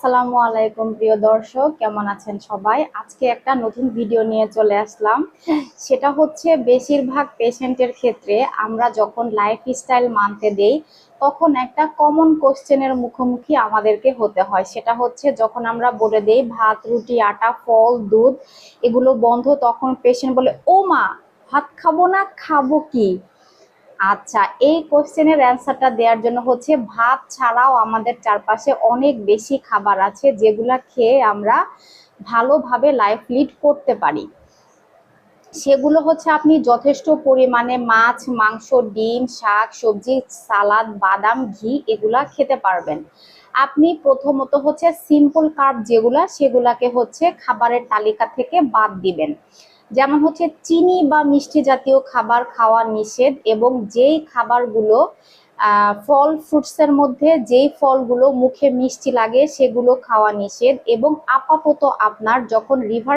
আসসালামু আলাইকুম প্রিয় দর্শক, কেমন আছেন সবাই? আজকে একটা নতুন ভিডিও নিয়ে চলে আসলাম। সেটা হচ্ছে বেশিরভাগ পেশেন্টের ক্ষেত্রে আমরা যখন লাইফস্টাইল মানতে দেই তখন একটা কমন কোশ্চেনের মুখোমুখি আমাদেরকে হতে হয়। সেটা হচ্ছে যখন আমরা বলে দেই ভাত, রুটি, আটা, ফল, দুধ এগুলো বন্ধ, তখন পেশেন্ট বলে, ও মা, ভাত খাবো না, খাবো কি? আচ্ছা, এই কোশ্চেনের অ্যান্সারটা দেওয়ার জন্য হচ্ছে ভাত ছাড়াও আমাদের চারপাশে অনেক বেশি খাবার আছে যেগুলা খেয়ে আমরা ভালোভাবে লাইফ লিড করতে পারি। সেগুলো হচ্ছে আপনি যথেষ্ট পরিমাণে মাছ, মাংস, ডিম, শাক, সবজি, সালাদ, বাদাম, ঘি এগুলা খেতে পারবেন। আপনি প্রথমত হচ্ছে সিম্পল কার্ব যেগুলা সেগুলাকে হচ্ছে খাবারের তালিকা থেকে বাদ দিবেন। যেমন হচ্ছে চিনি বা মিষ্টি জাতীয় খাবার খাওয়া নিষেধ, এবং যেই খাবারগুলো ফল ফ্রুটসের মধ্যে যেই ফলগুলো মুখে মিষ্টি লাগে সেগুলো খাওয়া নিষেধ। এবং আপাতত আপনার যখন লিভার